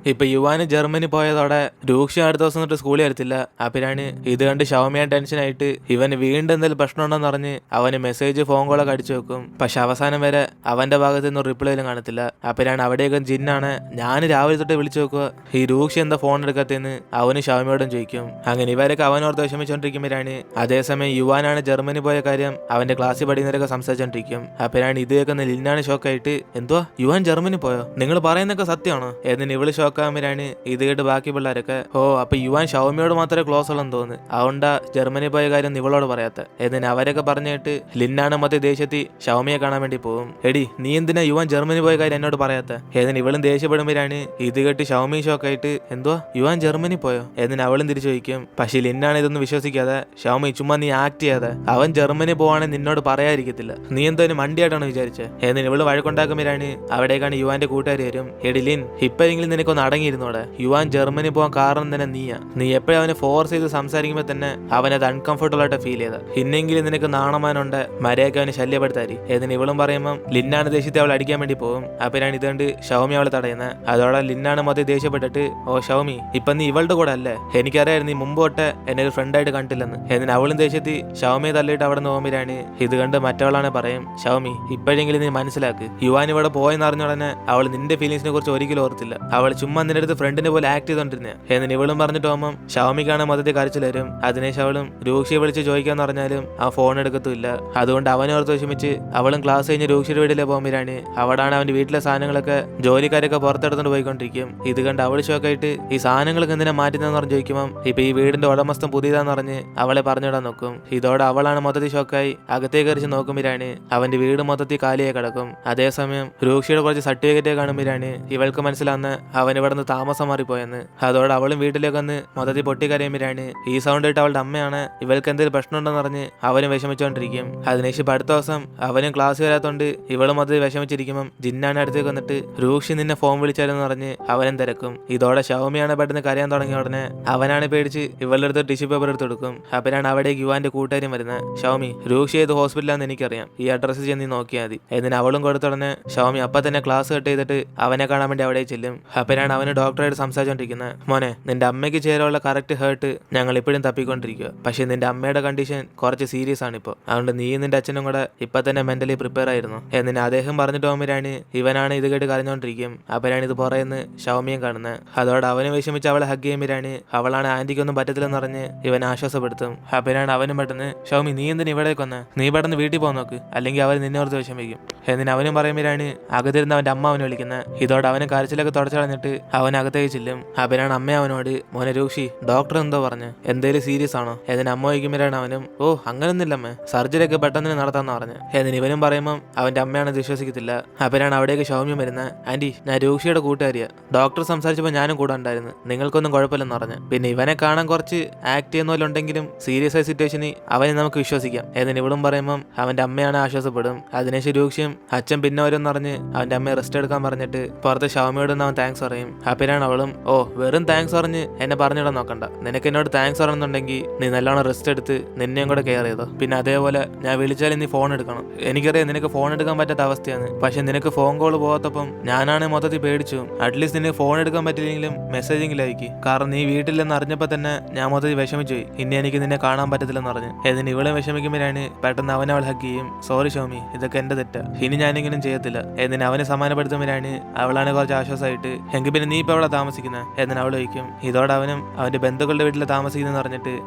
ഇപ്പൊ yuan Germany പോയതോടെ രൂക്ഷ അടുത്ത ദിവസം തൊട്ട് സ്കൂളിൽ വരത്തില്ല. അപ്പിനാണ് ഇത് കണ്ട് ഷൗമിയ ടെൻഷനായിട്ട് ഇവന് വീണ്ടും എന്തെങ്കിലും പ്രശ്നമുണ്ടെന്ന് പറഞ്ഞ് അവന് മെസ്സേജ് ഫോൺ കോളൊക്കെ അടിച്ചു വെക്കും. പക്ഷെ അവസാനം വരെ അവന്റെ ഭാഗത്ത് നിന്ന് റിപ്ലൈയിലും കാണത്തില്ല. അപ്പിനാണ് അവിടെയൊക്കെ ജിന്നാണ് ഞാൻ രാവിലെ തൊട്ട് വിളിച്ചു നോക്കുക, ഈ രൂക്ഷ എന്താ ഫോൺ എടുക്കത്തെന്ന് അവന് ഷൗമിയോടും ചോദിക്കും. അങ്ങനെ ഇവരൊക്കെ അവനോർത്ത് വിഷമിച്ചോണ്ടിരിക്കുമ്പോഴാണ് അതേസമയം യുവാനാണ് ജർമ്മനി പോയ കാര്യം അവന്റെ ക്ലാസ്സിൽ പഠിക്കുന്നവരൊക്കെ സംസാരിച്ചോണ്ടിരിക്കും. അപ്പിനാണ് ഇത് കേൾക്കുന്ന ലിന്നാണ് ഷോക്കായിട്ട് എന്തുവാ യുവാൻ ജർമ്മനി പോയോ, നിങ്ങൾ പറയുന്നൊക്കെ സത്യമാണോ എന്നിന് ഇവള് ഷോക്കാകുമ്പോഴാണ് ഇത് കേട്ട് ബാക്കി പിള്ളേരൊക്കെ ഓ അപ്പൊ യുവാൻ ഷൗമിയോട് മാത്രമേ ക്ലോസ് ഉള്ളെന്ന് തോന്നുന്നു, അതുകൊണ്ടാ ജർമ്മനി പോയ കാര്യം ഇവളോട് പറയാത്ത എന്നിന് അവരൊക്കെ പറഞ്ഞിട്ട് ലിന്നാണ് മറ്റേ ദേഷ്യത്തിൽ ഷൗമിയെ കാണാൻ വേണ്ടി പോകും. എടി നീ എന്തിനാ യുവാൻ ജർമ്മനി പോയ കാര്യം എന്നോട് പറയാത്ത എന്നിന് ഇവളും ദേഷ്യപ്പെടുമ്പോഴാണ് ഇത് കേട്ട് ഷൗമി ഷോക്കായിട്ട് എന്തുവാ യുവാൻ ജർമ്മനി പോയോ എന്നിന് അവളും തിരിച്ചു ചോദിക്കും. പക്ഷെ ലിന്നാണ് ഇതൊന്നും വിശ്വസിക്കാതെ ഷൗമി ചുമ്മാ നീ ആക്ട് ചെയ്യാതെ അവൻ ജർമ്മനി പോവാണെങ്കിൽ നിന്നോട് പറയാതിരിക്കത്തില്ല, നീ എന്തോലും മണ്ടിയായിട്ടാണ് വിചാരിച്ചത് എന്നിന് ഇവള് വഴക്കുണ്ടാക്കുമ്പോഴാണ് അവിടേക്കാണ് യുവാന്റെ കൂട്ടുകാർ വരും. എടി ലിൻ ഇപ്പോഴെങ്കിലും നിനക്കൊന്ന് അടങ്ങിയിരുന്നോടെ, യുവാൻ ജർമ്മനി പോകാൻ കാരണം തന്നെ നീയാ, നീ എപ്പോഴും അവനെ ഫോഴ്സ് ചെയ്ത് സംസാരിക്കുമ്പോൾ തന്നെ അവനത് അൺകംഫർട്ടബിൾ ആയിട്ട് ഫീൽ ചെയ്ത, ഇന്നെങ്കിലും നിനക്ക് നാണമാനുണ്ട് മര്യാദയ്ക്ക് അവനെ ശല്യപ്പെടുത്താരി എന്നിന് ഇവളും പറയുമ്പോൾ ലിന്നാണ് ദേഷ്യത്തെ അവൾ അടിക്കാൻ വേണ്ടി പോകും. അപ്പിനാണ് ഇതുകൊണ്ട് ഷൗമി അവളെ തടയുന്നത്. അതോടെ ലിന്നാണ് മൊത്തം ദേഷ്യപ്പെട്ടിട്ട് ഓ ഷൗമി ഇപ്പൊ നീ ഇവളുടെ കൂടെ അല്ലേ, എനിക്കറിയാം നീ മുമ്പ് തൊട്ട് എന്നെ ഒരു ഫ്രണ്ടായിട്ട് കണ്ടില്ലെന്ന് എന്നിന് അവളും ദേഷ്യത്തിൽ ഷൗമിയെ തള്ളിയിട്ട് അവിടെ നിന്ന് പോകുമ്പോഴാണ് ഇത് കണ്ട് മറ്റവളാണ് പറയും ഷൗമി ഇപ്പോഴെങ്കിലും നീ മനസ്സിലാക്ക്, യുവാൻ ഇവിടെ പോയെന്ന് അറിഞ്ഞ ഉടനെ അവൾ നിന്റെ ഫീലിംഗ്സിനെ കുറിച്ച് ഒരിക്കലും ഓർത്തില്ല, അവൾ ചുമ്മാ നിന്റെ അടുത്ത് ഫ്രണ്ടിനെ പോലെ ആക്ട് ചെയ്തോണ്ടിരുന്നേ എന്നിന് ഇവളും പറഞ്ഞിട്ട് പോകുമ്പോൾ ഷൗമിക്കാണ് മൊത്തത്തിൽ കരച്ചിൽ വരും. അതിനേശം അവളും രൂക്ഷയെ വിളിച്ച് ചോദിക്കാന്ന് പറഞ്ഞാലും ആ ഫോൺ എടുക്കത്തുമില്ല. അതുകൊണ്ട് അവനോർത്ത് വിഷമിച്ച് അവളും ക്ലാസ് കഴിഞ്ഞ് രൂക്ഷയുടെ വീട്ടിലെ പോകുമ്പോഴാണ് അവിടാണ് അവന്റെ വീട്ടിലെ സാധനങ്ങളൊക്കെ ജോലിക്കാരൊക്കെ പുറത്തെടുത്തോണ്ട് പോയിക്കൊണ്ടിരിക്കും. ഇത് കണ്ട് അവൾ ഷോക്കായിട്ട് ഈ സാധനങ്ങളൊക്കെ എന്തിനാ മാറ്റുന്നതെന്ന് പറഞ്ഞ് ചോദിക്കുമ്പോൾ ഇപ്പൊ ഈ വീടിന്റെ ഉടമസ്ഥം പുതിയതാന്ന് പറഞ്ഞ് അവളെ പറഞ്ഞിടാൻ നോക്കും. ഇതോടെ അവളാണ് മൊത്തത്തിൽ ഷോക്കായി അകത്തേക്ക് അരിച്ച് നോക്കുമ്പോഴാണ് അവന്റെ വീട് മൊത്തത്തിൽ കാലിയായി കിടക്കും. അതേസമയം രൂക്ഷയുടെ കുറച്ച് സർട്ടിഫിക്കറ്റ് കാണുമ്പോഴാണ് ഇവൾക്ക് മനസ്സിലാവുന്ന അവൻ ഇവിടെ നിന്ന് താമസം മാറിപ്പോയെന്ന്. അതോടെ അവളും വീട്ടിലേക്ക് വന്ന് മൊത്തത്തിൽ പൊട്ടിക്കരയുമ്പോഴാണ് ഈ സൗണ്ട് ഇട്ട് അവളുടെ അമ്മയാണ് ഇവൾക്ക് എന്തെങ്കിലും പ്രശ്നമുണ്ടെന്ന് പറഞ്ഞ് അവനും വിഷമിച്ചോണ്ടിരിക്കും. അതിനുശേഷം അടുത്ത ദിവസം അവനും ക്ലാസ് വരാത്തോണ്ട് ഇവളും മൊത്തത്തിൽ വിഷമിച്ചിരിക്കുമ്പോൾ ജിന്നാണ് അടുത്തേക്ക് വന്നിട്ട് രൂക്ഷി നിന്നെ ഫോൺ വിളിച്ചാലെന്ന് പറഞ്ഞ് അവനും തിരക്കും. ഇതോടെ ഷൗമിയാണ് പെട്ടെന്ന് കരയാൻ തുടങ്ങിയ ഉടനെ അവനാണ് പേടിച്ച് ഇവളുടെ അടുത്ത് ടിഷ്യൂ പേപ്പർ എടുത്ത് കൊടുക്കും. അപ്പനാണ് അവിടേക്ക് യുവാന്റെ കൂട്ടുകാരും വരുന്നത്. ഷൗമി രൂക്ഷി ഏത് ഹോസ്പിറ്റലാണെന്ന് എനിക്കറിയാം, ഈ അഡ്രസ്സ് ചെന്ന് നോക്കിയാൽ മതി എന്നിന് അവളും കൊടുത്ത ഉടനെ ഷൗമി അപ്പൊ തന്നെ ക്ലാസ് കട്ട് ചെയ്തിട്ട് അവനെ കാണാൻ വേണ്ടി അവിടെ ചെല്ലും. അപ്പനാണ് അവന് ഡോക്ടറായിട്ട് സംസാരിച്ചോണ്ടിരിക്കുന്നത്. മോനെ നിന്റെ അമ്മയ്ക്ക് ചേരാനുള്ള കറക്റ്റ് ഹേർട്ട് ഞങ്ങൾ ഇപ്പോഴും തപ്പിക്കൊണ്ടിരിക്കുക, പക്ഷെ നിന്റെ അമ്മയുടെ കണ്ടീഷൻ കുറച്ച് സീരിയസ് ആണ് ഇപ്പോൾ, അതുകൊണ്ട് നീ നിന്റെ അച്ഛനും കൂടെ ഇപ്പൊ തന്നെ മെന്റലി പ്രിപ്പയർ ആയിരുന്നു എന്നിന് അദ്ദേഹം പറഞ്ഞിട്ട് പോകുമ്പോഴാണ് ഇവനാണ് ഇത് കേട്ട് കരഞ്ഞോണ്ടിരിക്കും. അപ്പനാണ് ഇത് പുറയുന്ന ഷൗമിയും കാണുന്നത്. അതോടെ അവന് വിഷമിച്ച് അവളെ ഹഗ് ചെയ്യുമ്പോഴാണ് അവളാണ് ആന്റിക്കൊന്നും പറ്റത്തില്ലെന്ന് പറഞ്ഞ് ഇവൻ ആശ്വാസപ്പെടുത്തും. അപ്പനാണ് അവനും പെട്ടെന്ന് ഷൗമി നീ എന്തിനാ ഇവിടേക്ക് വന്ന്, നീ പെട്ടെന്ന് വീട്ടിൽ പോകാൻ നോക്ക് അല്ലെങ്കിൽ അവർ നിന്നെ ഓർത്ത് വിഷമിക്കും എന്നിന് അവനും പറയുമ്പോഴാണ് അകത്തിരുന്ന് അവന്റെ അമ്മ അവനെ വിളിക്കുന്നത്. ഇതോടെ അവന് കരച്ചിലൊക്കെ തുടച്ചു കളഞ്ഞിട്ട് അവൻ അകത്തേക്ക് ചെല്ലും. അപ്പനാണ് അമ്മ അവനോട് മോനെ രൂക്ഷി ഡോക്ടർ എന്തോ പറഞ്ഞു, എന്തേലും സീരിയസ് ആണോ എന്നിന് അമ്മ വയ്ക്കുമ്പോഴാണ് അവനും ഓ അങ്ങനൊന്നുമില്ല അമ്മ, സർജറി ഒക്കെ പെട്ടെന്ന് നടത്താന്ന് പറഞ്ഞു എന്നിന് ഇവനും പറയുമ്പോൾ അവന്റെ അമ്മയാണെന്ന് വിശ്വസിക്കത്തില്ല. അപ്പനാണ് അവിടേക്ക് ഷൗമ്യം വരുന്നത്. ആന്റി ഞാൻ രൂക്ഷയുടെ കൂട്ടുകാരിയാ, ഡോക്ടർ സംസാരിച്ചപ്പോൾ ഞാനും കൂടെ ഉണ്ടായിരുന്നു, നിങ്ങൾക്കൊന്നും കുഴപ്പമില്ലെന്ന് പറഞ്ഞു, പിന്നെ ഇവനെ കാണാൻ കുറച്ച് ആക്ട് ചെയ്യുന്ന പോലെ ഉണ്ടെങ്കിലും സീരിയസ് ആയ സിറ്റുവേഷനിൽ അവനെ നമുക്ക് വിശ്വസിക്കാം എന്നിന് ഇവളും പറയുമ്പോൾ അവന്റെ അമ്മയാണ് ആശ്വാസപ്പെടും. അതിനുശേഷം രൂക്ഷയും അച്ഛൻ പിന്നെ വരും പറഞ്ഞ് അവന്റെ അമ്മയെ റെസ്റ്റ് എടുക്കാൻ പറഞ്ഞിട്ട് പുറത്ത് ഷൗമിയോട് അവൻ താങ്ക്സ് പറയും. അപ്പനാണ് അവളും ഓ വെറും താങ്ക്സ് പറഞ്ഞ് എന്നെ പറഞ്ഞിടാൻ നോക്കണ്ട, നിനക്ക് എന്നോട് താങ്ക്സ് പറയണമെന്നുണ്ടെങ്കിൽ നീ നല്ലോണം റെസ്റ്റ് എടുത്ത് നിന്നെയും കൂടെ കെയർ ചെയ്തോ, പിന്നെ അതേപോലെ ഞാൻ വിളിച്ചാലും നീ ഫോൺ എടുക്കണം, എനിക്കറിയാം നിനക്ക് ഫോൺ എടുക്കാൻ പറ്റാത്ത അവസ്ഥയാണ്, പക്ഷെ നിനക്ക് ഫോൺ കോൾ പോകാത്തപ്പം ഞാനാണ് മൊത്തത്തിൽ പേടിച്ചു, അറ്റ്ലീസ്റ്റ് നിനക്ക് ഫോൺ എടുക്കാൻ പറ്റില്ലെങ്കിലും മെസ്സേജെങ്കിലും അയക്കി, കാരണം നീ വീട്ടിലെന്ന് അറിഞ്ഞപ്പോൾ തന്നെ ഞാൻ മൊത്തത്തിൽ വിഷമിച്ചു പോയി, ഇനി എനിക്ക് നിന്നെ കാണാൻ പറ്റത്തില്ലെന്ന് പറഞ്ഞു എന്നിന് ഇവളെ വിഷമിക്കുമ്പോഴാണ് പെട്ടെന്ന് അവനവൾ ഹഗ് ചെയ്യും. സോറി ഷൗമി ഇതൊക്കെ എന്റെ തെറ്റാ, ഇനി ഞാനിങ്ങനെ ചെയ്യത്തില്ല എന്നിന് അവനെ സമാനപ്പെടുത്തുമ്പോഴാണ് അവളാണ് കുറച്ച് ആശ്വാസമായിട്ട് എങ്കിൽ പിന്നെ നീ ഇപ്പൊ അവിടെ താമസിക്കുന്നത് എന്നിന് അവൾ വയ്ക്കും. ഇതോടെ അവനും അവന്റെ ബന്ധുക്കളുടെ വീട്ടിൽ താമസിക്കുന്നെന്ന് പറഞ്ഞിട്ട്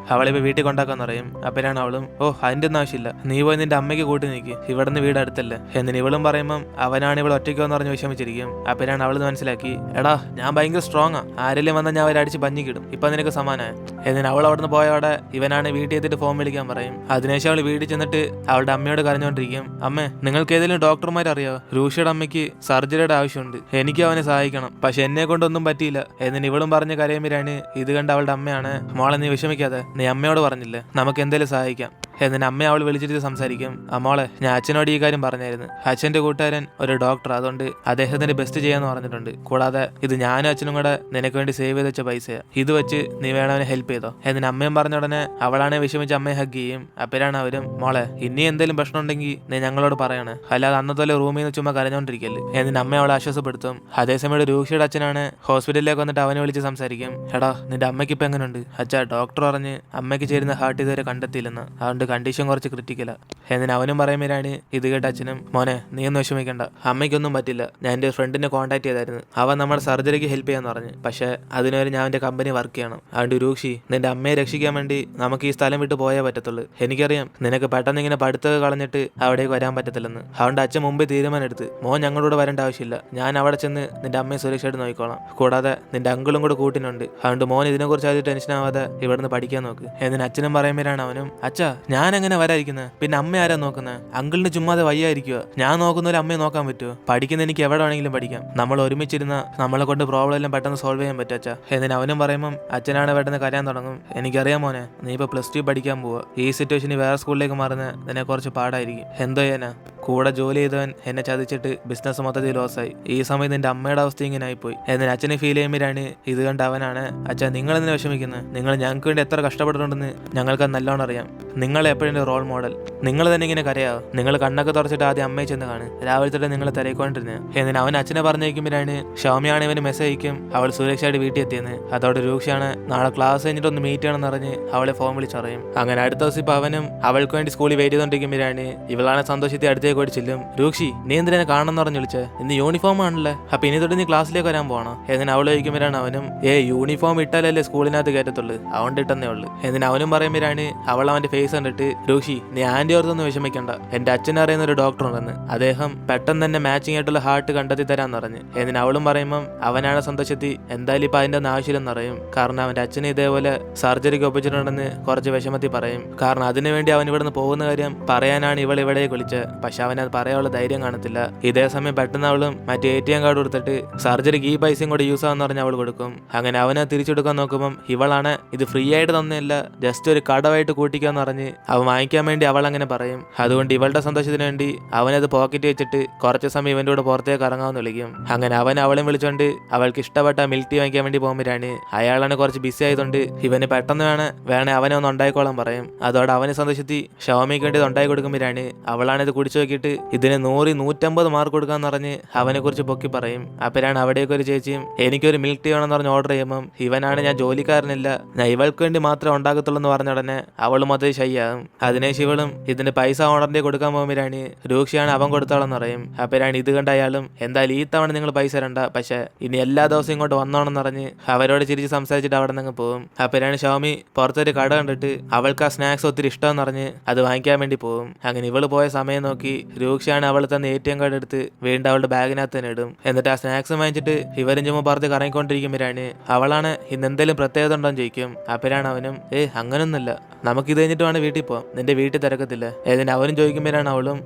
അവളിപ്പോ വീട്ടിൽ കൊണ്ടാക്കാൻ പറയും. അപ്പനാണ് അവളും ഓ അതിന്റെ ഒന്നും ആവശ്യമില്ല, നീ പോയി നിന്റെ അമ്മയ്ക്ക് കൂട്ടി നിൽക്ക്, ഇവിടെ നിന്ന് വീട് അടുത്തല്ലേ എന്നിന് ഇവളും പറയുമ്പം അവനാണ് ഇവൾ ഒറ്റയ്ക്കോന്ന് പറഞ്ഞ് വിഷമിച്ചിരിക്കും. അപ്പനാണ് അവളെന്ന് മനസ്സിലാക്കി എടാ ഞാൻ ഭയങ്കര സ്ട്രോങ് ആ, ആരെങ്കിലും വന്നാൽ ഞാൻ അവരടിച്ച് പഞ്ഞിക്കിടും, ഇപ്പൊ നിനക്ക് സമാനായ എന്നിന് അവൾ അവിടെ നിന്ന് പോയവിടെ ഇവനാണ് വീട്ടിൽ എത്തിയിട്ട് ഫോൺ വിളിക്കാൻ പറയും. അതിനുശേഷം അവൾ വീട്ടിൽ ചെന്നിട്ട് അവളുടെ അമ്മയോട് കരഞ്ഞുകൊണ്ടിരിക്കും. അമ്മേ നിങ്ങൾക്ക് ഏതെങ്കിലും ഡോക്ടർമാർ അറിയാവോ, രൂക്ഷയുടെ അമ്മയ്ക്ക് സർജറിയുടെ ആവശ്യമുണ്ട്, എനിക്ക് അവനെ സഹായിക്കണം, പക്ഷെ എന്നെ കൊണ്ടൊന്നും പറ്റിയില്ല എന്നിന് ഇവളും പറഞ്ഞ് കരയുമ്പോഴാണ് ഇത് കണ്ട് അവളുടെ അമ്മയാണ് മോളെ നീ വിഷമിക്കാതെ, നീ അമ്മയോട് പറഞ്ഞില്ലേ നമുക്ക് എന്തേലും സഹായിക്കാം എന്നിട്ട് അമ്മയെ അവൾ വിളിച്ചിട്ട് സംസാരിക്കും. മോളെ, ഞാൻ അച്ഛനോട് ഈ കാര്യം പറഞ്ഞായിരുന്നു. അച്ഛന്റെ കൂട്ടുകാരൻ ഒരു ഡോക്ടർ, അതുകൊണ്ട് അദ്ദേഹത്തിന്റെ ബെസ്റ്റ് ചെയ്യാന്ന് പറഞ്ഞിട്ടുണ്ട്. കൂടാതെ ഇത് ഞാനും അച്ഛനും കൂടെ നിനക്ക് വേണ്ടി സേവ് ചെയ്ത് വെച്ച പൈസയാ, ഇത് വെച്ച് നീ വേണവനെ ഹെൽപ്പ് ചെയ്തോ. എന്നിട്ട് അമ്മയും പറഞ്ഞ ഉടനെ അവളാണെ വിഷമിച്ച് അമ്മയെ ഹഗ് ചെയ്യും. അപ്പോഴാണ് അവരും, മോളെ ഇനി എന്തെങ്കിലും പ്രശ്നം ഉണ്ടെങ്കിൽ നീ ഞങ്ങളോട് പറയണേ, അല്ലാതെ അന്നത്തെ റൂമിൽ നിന്ന് ചുമ്മാ കരഞ്ഞോണ്ടിരിക്കല്ലേ. എന്നിട്ട് അമ്മ അവളെ ആശ്വാസപ്പെടുത്തും. അതേസമയം രൂക്ഷയുടെ അച്ഛനാണ് ഹോസ്പിറ്റലിലേക്ക് വന്നിട്ട് അവനെ വിളിച്ച് സംസാരിക്കും. എടാ, നിന്റെ അമ്മയ്ക്ക് ഇപ്പൊ എങ്ങനെയുണ്ട്? അച്ഛാ, ഡോക്ടർ പറഞ്ഞ് അമ്മയ്ക്ക് ചേരുന്ന ഹാർട്ട് ഇതുവരെ കണ്ടെത്തിയില്ലെന്ന്, അതുകൊണ്ട് കണ്ടീഷൻ കുറച്ച് ക്രിട്ടിക്കലാ. എന്നിട്ട് അവനും പറയുമ്പോഴാണ് ഇത് കേട്ട അച്ഛനും, മോനെ നീ ഒന്നും വിഷമിക്കണ്ട, അമ്മയ്ക്കൊന്നും പറ്റില്ല. ഞാൻ എൻ്റെ ഫ്രണ്ടിനെ കോൺടാക്ട് ചെയ്തായിരുന്നു, അവൻ നമ്മുടെ സർജറിക്ക് ഹെൽപ്പ് ചെയ്യാന്ന് പറഞ്ഞു. പക്ഷെ അതിനുവരെ ഞാൻ എൻ്റെ കമ്പനി വർക്ക് ചെയ്യണം. അതുകൊണ്ട് രൂക്ഷി, നിന്റെ അമ്മയെ രക്ഷിക്കാൻ വേണ്ടി നമുക്ക് ഈ സ്ഥലം വിട്ട് പോയേ പറ്റത്തുള്ളൂ. എനിക്കറിയാം നിനക്ക് പെട്ടെന്ന് ഇങ്ങനെ പഠിത്തമൊക്കെ കളഞ്ഞിട്ട് അവിടേക്ക് വരാൻ പറ്റത്തില്ലെന്ന്. അതുകൊണ്ട് അച്ഛൻ മുമ്പേ തീരുമാനം എടുത്ത് മോൻ ഞങ്ങളോട് വരേണ്ട ആവശ്യമില്ല. ഞാൻ അവിടെ ചെന്ന് നിന്റെ അമ്മയെ സുരക്ഷയായിട്ട് നോക്കിക്കോളാം. കൂടാതെ നിന്റെ അങ്കിളും കൂടെ കൂട്ടിനുണ്ട്. അതുകൊണ്ട് മോൻ ഇതിനെക്കുറിച്ച് ആദ്യം ടെൻഷൻ ആവാതെ ഇവിടുന്ന് പഠിക്കാൻ നോക്ക്. എന്നിന് അച്ഛനും പറയുമ്പോഴാണ് അവനും, അച്ഛാ ഞാൻ എങ്ങനെ വരാതിരിക്കുന്നത്? പിന്നെ അമ്മ ആരാ നോക്കുന്നത്? അങ്കിളിന് ചുമ്മാതെ വയ്യായിരിക്കുക, ഞാൻ നോക്കുന്ന പോലെ അമ്മയെ നോക്കാൻ പറ്റുമോ? പഠിക്കുന്ന എനിക്ക് എവിടെ വേണമെങ്കിലും പഠിക്കാം. നമ്മൾ ഒരുമിച്ചിരുന്ന നമ്മളെ കൊണ്ട് പ്രോബ്ലം എല്ലാം പെട്ടെന്ന് സോൾവ് ചെയ്യാൻ പറ്റും അച്ഛാ. എന്നിന് അവനും പറയുമ്പം അച്ഛനാണ് പെട്ടെന്ന് കരയാൻ തുടങ്ങും. എനിക്കറിയാം മോനെ, നീ ഇപ്പോൾ +2 പഠിക്കാൻ പോവുക. ഈ സിറ്റുവേഷനിൽ വേറെ സ്കൂളിലേക്ക് മാറുന്ന നിന്നെ കുറച്ച് പാടായിരിക്കും. എന്തോ ചെയ്യാനാ, കൂടെ ജോലി ചെയ്തവൻ എന്നെ ചതിച്ചിട്ട് ബിസിനസ് മൊത്തത്തിൽ ലോസായി. ഈ സമയത്ത് നിന്റെ അമ്മയുടെ അവസ്ഥ ഇങ്ങനെ ആയിപ്പോയി. എന്നിട്ട് അച്ഛനെ ഫീൽ ചെയ്യുമ്പോഴാണ് ഇത് കണ്ട് അവനാണ്, അച്ഛാ നിങ്ങൾ എന്തിനാ വിഷമിക്കുന്നത്? നിങ്ങൾ ഞങ്ങൾക്ക് വേണ്ടി എത്ര കഷ്ടപ്പെട്ടിട്ടുണ്ടെന്ന് ഞങ്ങൾക്ക് നല്ലോണം അറിയാം. നിങ്ങൾ എപ്പോഴും റോൾ മോഡൽ. നിങ്ങൾ തന്നെ ഇങ്ങനെ കരയാവും. നിങ്ങൾ കണ്ണൊക്കെ തുറച്ചിട്ട് ആദ്യം അമ്മയെ ചെന്ന് കാണും. രാവിലെ തൊട്ട് നിങ്ങൾ തിരക്കൊണ്ടിരുന്നത്. എന്നിട്ട് അവൻ അച്ഛനെ പറഞ്ഞേക്കുമ്പോഴാണ് ഷൗമിയാണ് ഇവന് മെസ്സേജ് അയക്കും അവൾ സുരക്ഷയായിട്ട് വീട്ടിൽ എത്തിയെന്ന്. അതോടെ രൂക്ഷയാണ് നാളെ ക്ലാസ് കഴിഞ്ഞിട്ട് ഒന്ന് മീറ്റ് ചെയ്യണമെന്ന് പറഞ്ഞ് അവളെ ഫോൺ വിളിച്ചറിയും. അങ്ങനെ അടുത്ത ദിവസം ഇപ്പൊ അവനും അവൾക്ക് വേണ്ടി സ്കൂളിൽ വെയിറ്റ് ചെയ്തോണ്ടിരിക്കുമ്പോഴാണ് ഇവളാണ് സന്തോഷത്തെ അടുത്തേക്ക് ഓടിച്ചില്ലും. രൂക്ഷി, നീ എന്തിനാ കാണണമെന്ന് പറഞ്ഞു വിളിച്ചേ? ഇന്ന് യൂണിഫോം ആണല്ലേ, അപ്പൊ ഇനി തൊട്ട് നീ ക്ലാസ്സിലേക്ക് വരാൻ പോകണോ? എന്നിട്ട് അവൾ ചോദിക്കുമ്പോഴാണ് അവനും, യൂണിഫോം ഇട്ടാലല്ലേ സ്കൂളിനകത്ത് കയറ്റത്തുള്ളൂ, അതുകൊണ്ട് ഇട്ടെന്നേ ഉള്ളു. എന്നിട്ട് അവനും പറയുമ്പോഴാണ് അവൾ അവന്റെ ഫേസ് കണ്ടിട്ട്, രൂക്ഷി നീ ആന്റി ഓർത്തൊന്നും വിഷമിക്കണ്ട, എന്റെ അച്ഛൻ അറിയുന്ന ഒരു ഡോക്ടർ ഉണ്ടെന്ന്, അദ്ദേഹം പെട്ടെന്ന് തന്നെ മാച്ചിങ് ആയിട്ടുള്ള ഹാർട്ട് കണ്ടെത്തി തരാന്ന് പറഞ്ഞു. എന്നിട്ട് അവളും പറയുമ്പം അവനാണ് സന്തോഷത്തി എന്തായാലും ഇപ്പൊ അതിന്റെ ഒന്നും ആവശ്യമില്ലെന്ന് പറയും. കാരണം അവന്റെ അച്ഛനെ ഇതേപോലെ സർജറിക്ക് ഒപ്പിച്ചിട്ടുണ്ടെന്ന് കുറച്ച് വിഷമത്തിൽ പറയും. കാരണം അതിനുവേണ്ടി അവൻ ഇവിടുന്ന് പോകുന്ന കാര്യം പറയാനാണ് ഇവൾ ഇവിടേക്ക് വിളിച്ചത്. പക്ഷെ അവനത് പറയാനുള്ള ധൈര്യം കാണത്തില്ല. ഇതേ സമയം പെട്ടെന്ന് അവളും മറ്റേ ATM കാർഡ് കൊടുത്തിട്ട് സർജറിക്ക് ഈ പൈസയും കൂടെ യൂസ് ആവെന്ന് പറഞ്ഞ് അവൾ കൊടുക്കും. അങ്ങനെ അവനെ തിരിച്ചെടുക്കാൻ നോക്കുമ്പം ഇവളാണ് ഇത് ഫ്രീ ആയിട്ട് തന്നെയല്ല, ജസ്റ്റ് ഒരു കടവായിട്ട് കൂട്ടിക്കാന്ന് പറഞ്ഞ് അവൻ വാങ്ങിക്കാൻ വേണ്ടി അവൾ അങ്ങനെ പറയും. അതുകൊണ്ട് ഇവളുടെ സന്തോഷത്തിന് വേണ്ടി അവനത് പോക്കറ്റ് വെച്ചിട്ട് കുറച്ച് സമയം ഇവന്റെ കൂടെ പുറത്തേക്ക് ഇറങ്ങാമെന്ന് വിളിക്കും. അങ്ങനെ അവൻ അവളെയും വിളിച്ചോണ്ട് അവൾക്ക് ഇഷ്ടപ്പെട്ട മിൽക്ക് ടീ വാങ്ങിക്കാൻ വേണ്ടി പോകുമ്പോഴാണ് അയാളാണ് കുറച്ച് ബിസി ആയതുകൊണ്ട് ഇവന് പെട്ടെന്ന് വേണേ അവനെ ഒന്ന് ഉണ്ടായിക്കോളാൻ പറയും. അതോടെ അവന് സന്തോഷത്തി ഷവമിക്ക് വേണ്ടി ഉണ്ടായി കൊടുക്കുമ്പോഴാണ് അവളാണ് ഇത് കുടിച്ചു നോക്കിയിട്ട് ഇതിന് 100-150 മാർക്ക് കൊടുക്കാന്ന് പറഞ്ഞ് അവനെ കുറിച്ച് പൊക്കി പറയും. അപ്പോഴാണ് അവിടേക്ക് ഒരു ചേച്ചിയും എനിക്കൊരു മിൽക്ക് ടീ വേണമെന്ന് പറഞ്ഞ് ഓർഡർ ചെയ്യുമ്പം ഇവനാണ് ഞാൻ ജോലിക്കാരനില്ല, ഞാൻ ഇവൾക്ക് വേണ്ടി മാത്രമേ ഉണ്ടാക്കത്തുള്ളൂ എന്ന് പറഞ്ഞ ഉടനെ അവളും അത് ശയ്യാകും. അതിനെ ശിവളും ഇതിന്റെ പൈസ ഓണറിന്റെ കൊടുക്കാൻ പോകുമ്പോഴാണ് രൂക്ഷയാണ് അവൻ കൊടുത്തോളെന്ന് പറയും. അപ്പോഴാണ് ഇത് കണ്ട അയാളും എന്തായാലും ഈ തവണ നിങ്ങൾ പൈസ തരണ്ട, പക്ഷെ ഇനി എല്ലാ ദിവസവും ഇങ്ങോട്ട് വന്നോണെന്ന് പറഞ്ഞ് അവരോട് ചിരിച്ച് സംസാരിച്ചിട്ട് അവിടെ നിന്ന് പോകും. അപ്പോഴാണ് ഷവമി പുറത്തൊരു കട കണ്ടിട്ട് അവൾക്ക് ആ സ്നാക്സ് ഒത്തിരി ഇഷ്ടമെന്ന് പറഞ്ഞ് അത് വാങ്ങിക്കാൻ വേണ്ടി പോകും. അങ്ങനെ ഇവള് പോയ സമയം നോക്കി രൂക്ഷയാണ് അവൾ തന്നെ ATM കാർഡ് എടുത്ത് വീണ്ടും അവളുടെ ബാഗിനകത്ത് തന്നെ ഇടും. എന്നിട്ട് ആ സ്നാക്സ് വാങ്ങിച്ചിട്ട് ഇവരും ചുമ്മാ പുറത്ത് കറങ്ങിക്കൊണ്ടിരിക്കുമ്പോഴാണ് അവളാണ് ഇന്ന് എന്തെങ്കിലും പ്രത്യേകത ഉണ്ടോന്ന് ചോദിക്കും. അപ്പോഴാണ് അവനും അങ്ങനൊന്നുമില്ല, നമുക്ക് ഇത് കഴിഞ്ഞിട്ട് വേണം വീട്ടിൽ പോകാം, നിന്റെ വീട്ടിൽ തിരക്കത്തില്ല. ഏതിന് അവനും ചോദിക്കുമ്പോഴാണ് അവളും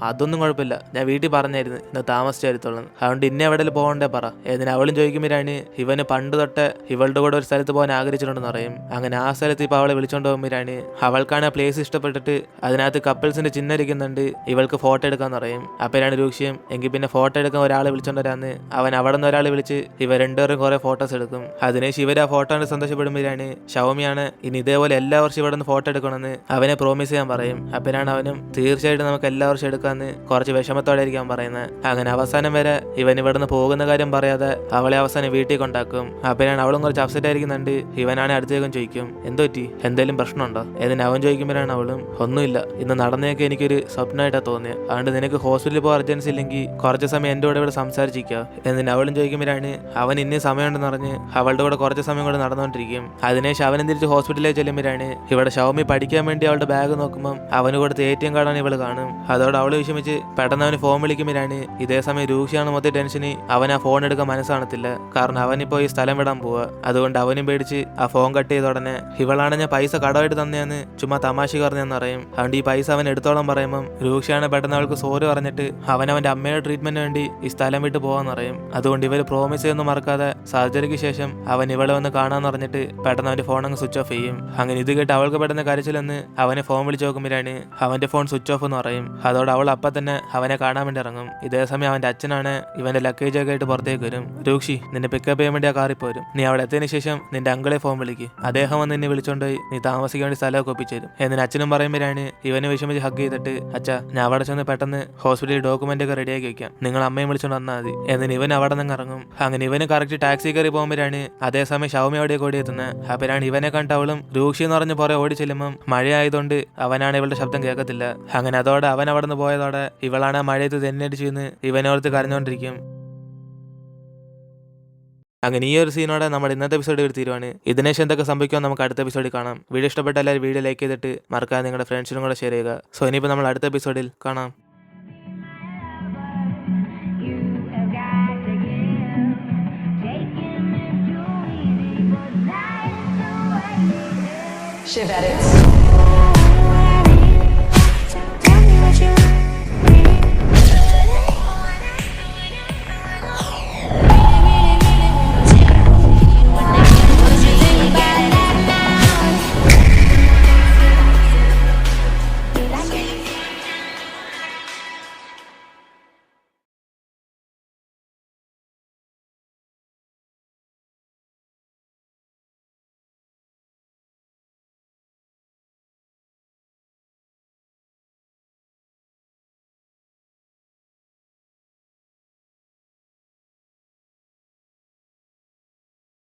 അതൊന്നും കുഴപ്പമില്ല, ഞാൻ വീട്ടിൽ പറഞ്ഞായിരുന്നു ഇന്ന് താമസിച്ചായിരുത്തുള്ളൂ, അതുകൊണ്ട് ഇന്നെ എവിടെയും പോകണ്ടേ പറ. ഏതിന് അവളും ചോദിക്കുമ്പോഴാണ് ഇവന് പണ്ട് തൊട്ട് ഇവളുടെ കൂടെ ഒരു സ്ഥലത്ത് പോകാൻ ആഗ്രഹിച്ചിട്ടുണ്ടെന്ന് പറയും. അങ്ങനെ ആ സ്ഥലത്ത് ഇപ്പൊ അവളെ വിളിച്ചോണ്ട് പോകുമ്പോഴാണ് അവൾക്കാണ് ആ പ്ലേസ് ഇഷ്ടപ്പെട്ടിട്ട് അതിനകത്ത് കപ്പിൾസിന്റെ ചിഹ്നം ഇരിക്കുന്നുണ്ട്, ഇവൾക്ക് ഫോട്ടോ എടുക്കാന്ന് പറയും. അപ്പോഴാണ് രൂക്ഷ്യം എങ്കിൽ പിന്നെ ഫോട്ടോ എടുക്കാൻ ഒരാളെ വിളിച്ചോണ്ടരാന്ന് അവൻ അവിടെ നിന്ന് ഒരാളെ വിളിച്ച് ഇവർ രണ്ടുപേരും കുറെ ഫോട്ടോസ് എടുക്കും. അതിനുശേഷം ഇവർ ആ ഫോട്ടോ കണ്ട് സന്തോഷപ്പെടുമ്പോഴാണ് ഷവമിയാണ് ഇനി ഇതേപോലെ എല്ലാ വർഷവും ഇവിടെ നിന്ന് ഫോട്ടോ എടുക്കണമെന്ന് അവനെ പ്രോമിസ് ചെയ്യാൻ പറയും. അപ്പോഴാണ് അവനും തീർച്ചയായിട്ടും നമുക്ക് എല്ലാ വർഷം എടുക്കാന്ന് കുറച്ച് വിഷമത്തോടെ ആയിരിക്കാൻ പറയുന്നത്. അങ്ങനെ അവസാനം വരെ ഇവൻ ഇവിടുന്ന് പോകുന്ന കാര്യം പറയാതെ അവളെ അവസാനം വീട്ടിൽ കൊണ്ടാക്കും. അപ്പോഴാണ് അവളും കുറച്ച് അപ്സെറ്റ് ആയിരിക്കുന്നുണ്ട്. ഇവനാണ് അടുത്തേക്കും ചോദിക്കും എന്തോ പറ്റി, എന്തെങ്കിലും പ്രശ്നമുണ്ടോ? എന്നിട്ട് അവൻ ചോദിക്കുമ്പോഴാണ് അവളും ഒന്നുമില്ല, ഇന്ന് നടന്നേക്ക് എനിക്കൊരു സ്വപ്നമായിട്ടാണ് തോന്നിയത്, അതുകൊണ്ട് നിനക്ക് ഹോസ്പിറ്റലിൽ പോകാൻ അർജൻസി ഇല്ലെങ്കിൽ കുറച്ച് സമയം എൻ്റെ കൂടെ ഇവിടെ സംസാരിച്ചിരിക്കുക. എന്നിട്ട് അവളും ചോദിക്കുമ്പോഴാണ് അവൻ ഇനി സമയമുണ്ടെന്ന് പറഞ്ഞ് അവളുടെ കൂടെ കുറച്ച് സമയം കൂടെ നടന്നുകൊണ്ടിരിക്കും. അതിനുശേഷം അവനും തിരിച്ച് ഹോസ്പിറ്റലിലേക്ക് ചെല്ലുമ്പോഴാണ് ഇവിടെ ഷവമി പഠിക്കാൻ വേണ്ടി അവളുടെ ബാഗ് നോക്കുമ്പോൾ അവന് കൊടുത്ത് ATM കാർഡാണ് ഇവള് കാണും. അതോടെ അവള് വിഷമിച്ച് പെട്ടെന്ന് അവന് ഫോൺ വിളിക്കുമ്പോഴാണ് ഇതേ സമയം രൂക്ഷയാണ് മൊത്തം ടെൻഷന് അവൻ ആ ഫോൺ എടുക്കാൻ മനസ്സാണത്തില്ല. കാരണം അവനിപ്പോ ഈ സ്ഥലം വിടാൻ പോവാ. അതുകൊണ്ട് അവനും പേടിച്ച് ആ ഫോൺ കട്ട് ചെയ്ത ഉടനെ ഇവളാണ് ഞാൻ പൈസ കടമായിട്ട് തന്നെയാന്ന് ചുമ്മാ തമാശ പറഞ്ഞെന്ന് പറയും. അതുകൊണ്ട് ഈ പൈസ അവൻ എടുത്തോളം പറയുമ്പം രൂക്ഷയാണ് പെട്ടെന്ന് പെട്ടെന്ന് അവൾക്ക് സോറി പറഞ്ഞിട്ട് അവനവന്റെ അമ്മയുടെ ട്രീറ്റ്മെന്റിന് വേണ്ടി ഈ സ്ഥലം വിട്ട് പോകാന്ന് പറയും. അതുകൊണ്ട് ഇവര് പ്രോമിസ് ചെയ്യുന്നു മറക്കാതെ സർജറിക്ക് ശേഷം അവൻ ഇവളെ വന്ന് കാണാന്ന് പറഞ്ഞിട്ട് പെട്ടെന്ന് അവന്റെ ഫോൺ അങ്ങ് സ്വിച്ച് ഓഫ് ചെയ്യും. അങ്ങനെ ഇത് കേട്ട് അവൾക്ക് പെട്ടെന്ന് കരച്ചിലെന്ന് അവനെ ഫോൺ വിളിച്ച് നോക്കുമ്പോഴാണ് അവന്റെ ഫോൺ സ്വിച്ച് ഓഫ് എന്ന് പറയും. അതോടെ അവൾ അപ്പം തന്നെ അവനെ കാണാൻ വേണ്ടി ഇറങ്ങും. ഇതേ സമയം അവന്റെ അച്ഛനാണ് ഇവന്റെ ലഗേജ് ഒക്കെ ആയിട്ട് പുറത്തേക്ക് വരും. രൂക്ഷി, നിന്നെ പിക്കപ്പ് ചെയ്യാൻ വേണ്ടി ആ കാറിൽ പോരും. നീ അവിടെ എത്തിയതിനു ശേഷം നിന്റെ അങ്കിളെ ഫോൺ വിളിക്ക്. അദ്ദേഹം വന്ന് നിന്നെ വിളിച്ചോണ്ടുപോയി നീ താമസിക്കാൻ വേണ്ടി സ്ഥലമൊക്കെ ഒപ്പിച്ചുതരും എന്ന് അച്ഛനും പറയുമ്പോഴാണ് ഇവനെ വിഷമിച്ച് ഹഗ് ചെയ്തിട്ട് അച്ഛാ, ഞാൻ അവിടെ ചെന്ന് പെട്ടെന്ന് ഹോസ്പിറ്റലിൽ ഡോക്യുമെന്റ് ഒക്കെ റെഡിയാക്കി വെക്കാം, നിങ്ങൾ അമ്മയും വിളിച്ചോണ്ട് വന്നാൽ മതി എന്നിന് ഇവൻ അവിടെ നിന്ന് ഇറങ്ങും. അങ്ങനെ ഇവന് കറക്റ്റ് ടാക്സി കയറി പോകുമ്പോഴാണ് അതേസമയം ഷൗമി അവിടെ ഓടി എത്തുന്നത്. അപ്പോഴാണ് ഇവനെ കണ്ട് അവളും രൂക്ഷി എന്ന് പറഞ്ഞ് പുറേ ഓടി ചെല്ലുമ്പം മഴയായതുകൊണ്ട് അവനാണ് ഇവളുടെ ശബ്ദം കേൾക്കത്തില്ല. അങ്ങനെ അതോടെ അവൻ അവിടെ നിന്ന് പോയതോടെ ഇവളാണ് മഴയത്ത് തെന്നടിച്ചു എന്ന് ഇവനോർത്ത് കരഞ്ഞോണ്ടിരിക്കും. അങ്ങനെ ഈ ഒരു സീനോടെ നമ്മുടെ ഇന്നത്തെ എപ്പിസോഡ് ഒരു തീരുവാണ്. ഇതിനുശേഷം എന്തൊക്കെ സംഭവിക്കുമോ നമുക്ക് അടുത്ത എപ്പിസോഡിൽ കാണാം. വീഡിയോ ഇഷ്ടപ്പെട്ട എല്ലാവരും വീഡിയോ ലൈക്ക് ചെയ്തിട്ട് മറക്കാതെ നിങ്ങളുടെ ഫ്രണ്ട്സിനും കൂടെ ഷെയർ ചെയ്യുക. സോ ഇനിയിപ്പോൾ നമ്മൾ അടുത്ത എപ്പിസോഡിൽ കാണാം. Shiv Edits.